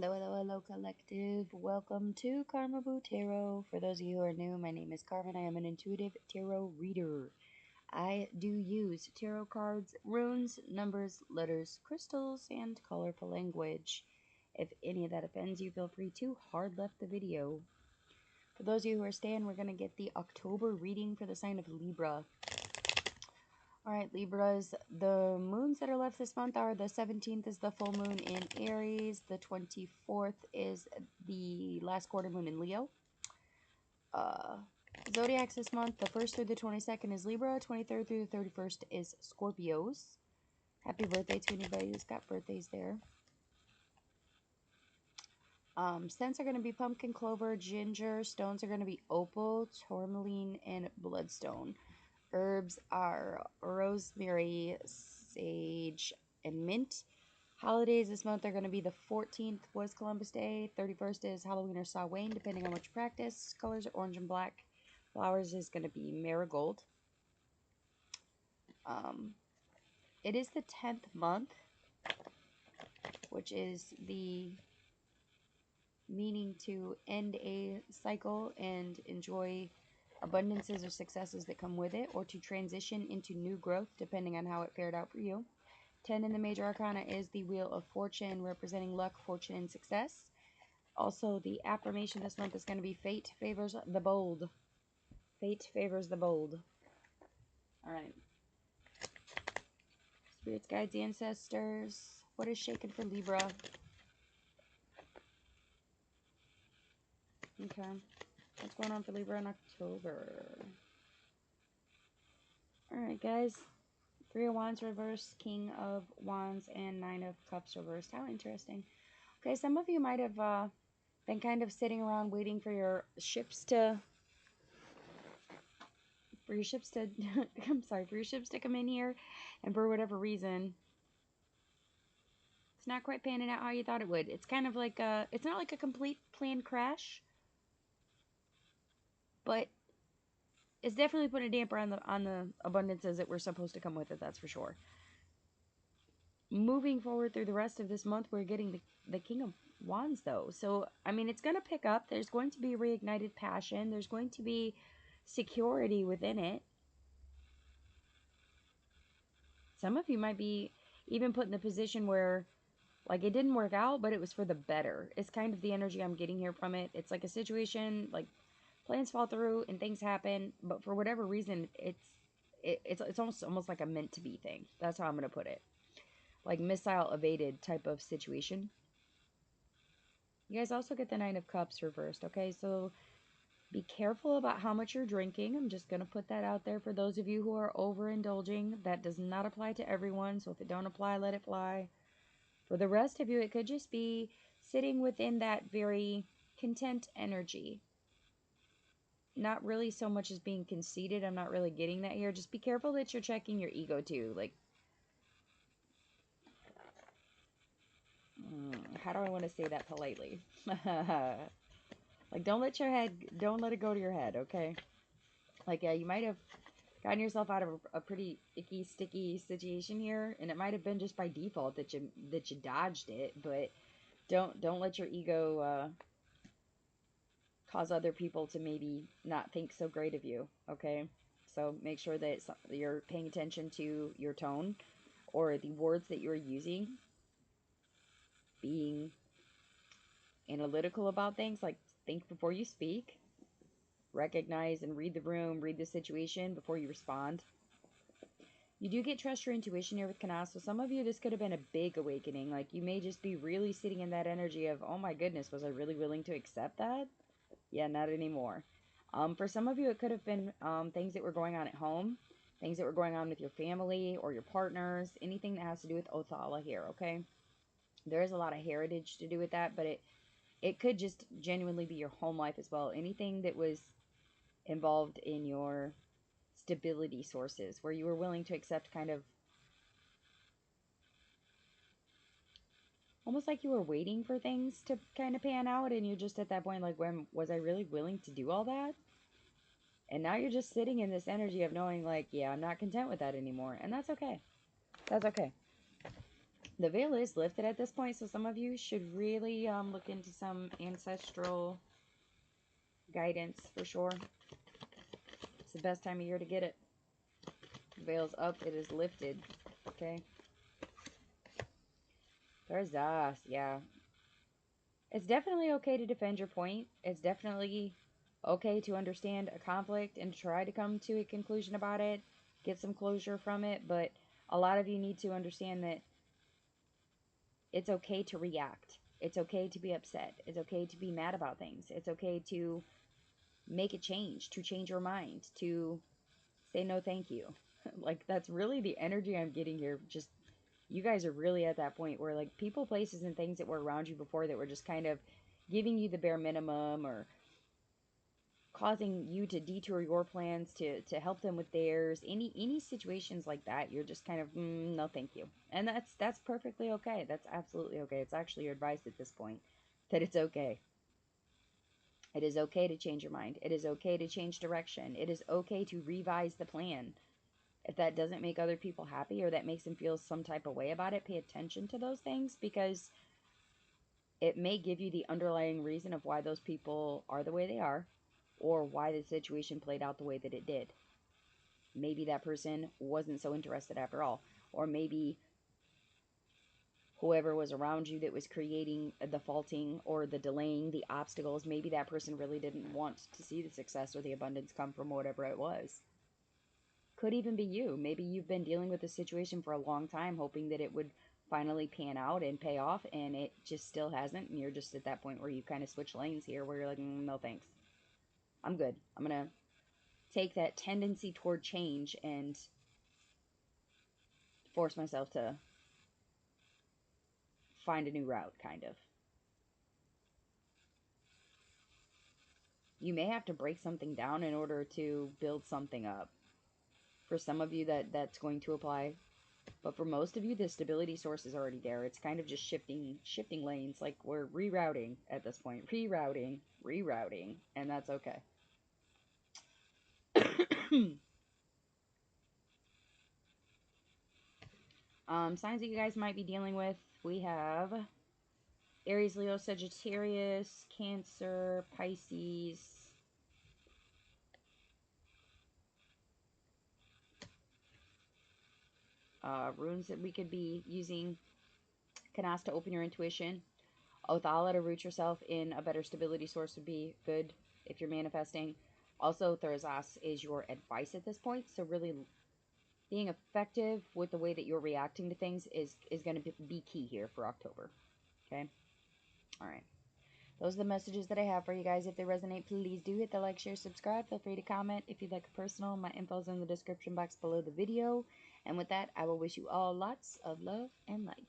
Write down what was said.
Hello, hello, hello, collective. Welcome to Carmaboo Tarot. For those of you who are new, my name is Carmen. I am an intuitive tarot reader. I do use tarot cards, runes, numbers, letters, crystals, and colorful language. If any of that offends you, feel free to hard left the video. For those of you who are staying, we're going to get the October reading for the sign of Libra. Alright, Libras, the moons that are left this month are the 17th is the full moon in Aries, the 24th is the last quarter moon in Leo. Uh, Zodiacs this month, the 1st through the 22nd is Libra, 23rd through the 31st is Scorpios. Happy birthday to anybody who's got birthdays there. Scents are going to be pumpkin, clover, ginger. Stones are going to be opal, tourmaline, and bloodstone. Herbs are rosemary, sage, and mint. Holidays this month are going to be the 14th was Columbus Day, 31st is Halloween or Samhain, depending on what you practice. Colors are orange and black. Flowers is going to be marigold. Um, it is the 10th month, which is the meaning to end a cycle and enjoy abundances or successes that come with it, or to transition into new growth, depending on how it fared out for you. 10 in the major arcana is the Wheel of Fortune, representing luck, fortune, and success. Also, the affirmation this month is going to be fate favors the bold. Fate favors the bold. All right. Spirits, guides, ancestors. What is shaken for Libra? Okay. What's going on for Libra in October? All right, guys. Three of Wands reversed, King of Wands, and Nine of Cups reversed. How interesting. Okay, some of you might have been kind of sitting around waiting for your ships to I'm sorry, for your ships to come in here, and for whatever reason it's not quite panning out how you thought it would. It's kind of like it's not like a complete planned crash, but it's definitely put a damper on the abundances that were supposed to come with it, that's for sure. Moving forward through the rest of this month, we're getting the King of Wands, though. So, I mean, it's going to pick up. There's going to be reignited passion. There's going to be security within it. Some of you might be even put in the position where, like, it didn't work out, but it was for the better. It's kind of the energy I'm getting here from it. It's like a situation, like, plans fall through and things happen, but for whatever reason, it's almost like a meant to be thing. That's how I'm going to put it. Like missile evaded type of situation. You guys also get the Nine of Cups reversed, okay? So be careful about how much you're drinking. I'm just going to put that out there for those of you who are overindulging. That does not apply to everyone, so if it don't apply, let it fly. For the rest of you, it could just be sitting within that very content energy. Not really so much as being conceited. I'm not really getting that here. Just be careful that you're checking your ego too. Like, how do I want to say that politely? Like, don't let it go to your head, okay? Like, yeah, you might have gotten yourself out of a pretty icky, sticky situation here, and it might have been just by default that you dodged it, but don't let your ego cause other people to maybe not think so great of you, okay? So make sure that you're paying attention to your tone or the words that you're using, being analytical about things, like think before you speak, recognize and read the room, read the situation before you respond. You do get trust your intuition here with Kana, so some of you, this could have been a big awakening. Like, you may just be really sitting in that energy of, oh my goodness, was I really willing to accept that? Yeah, not anymore. For some of you, it could have been things that were going on at home, things that were going on with your family or your partners, anything that has to do with Othala here, okay? There is a lot of heritage to do with that, but it could just genuinely be your home life as well. Anything that was involved in your stability sources, where you were willing to accept kind of almost like you were waiting for things to kind of pan out, and you're just at that point like, when was I really willing to do all that? And now you're just sitting in this energy of knowing, like, yeah, I'm not content with that anymore, and that's okay. That's okay. The veil is lifted at this point, so some of you should really look into some ancestral guidance for sure. It's the best time of year to get it. The veil's up, it is lifted. Okay. There's us, yeah. It's definitely okay to defend your point. It's definitely okay to understand a conflict and try to come to a conclusion about it, get some closure from it, but a lot of you need to understand that it's okay to react. It's okay to be upset. It's okay to be mad about things. It's okay to make a change, to change your mind, to say no thank you. Like, that's really the energy I'm getting here. Just, you guys are really at that point where, like, people, places, and things that were around you before that were just kind of giving you the bare minimum or causing you to detour your plans to help them with theirs, any situations like that, you're just kind of no thank you. And that's perfectly okay. That's absolutely okay. It's actually your advice at this point, that it's okay. It is okay to change your mind. It is okay to change direction. It is okay to revise the plan. If that doesn't make other people happy or that makes them feel some type of way about it, pay attention to those things, because it may give you the underlying reason of why those people are the way they are, or why the situation played out the way that it did. Maybe that person wasn't so interested after all. Or maybe whoever was around you that was creating the faulting or the delaying, the obstacles, maybe that person really didn't want to see the success or the abundance come from whatever it was. Could even be you. Maybe you've been dealing with the situation for a long time, hoping that it would finally pan out and pay off, and it just still hasn't, and you're just at that point where you kind of switch lanes here, where you're like, no thanks. I'm good. I'm going to take that tendency toward change and force myself to find a new route, kind of. You may have to break something down in order to build something up. For some of you, that's going to apply. But for most of you, the stability source is already there. It's kind of just shifting lanes. Like, we're rerouting at this point. Rerouting, and that's okay. Signs that you guys might be dealing with. We have Aries, Leo, Sagittarius, Cancer, Pisces. Runes that we could be using. Can ask to open your intuition. Othala, to root yourself in a better stability source, would be good if you're manifesting. Also, Thursas is your advice at this point. So really being effective with the way that you're reacting to things is going to be key here for October. Okay? All right. Those are the messages that I have for you guys. If they resonate, please do hit the like, share, subscribe. Feel free to comment if you'd like a personal. My info is in the description box below the video. And with that, I will wish you all lots of love and light.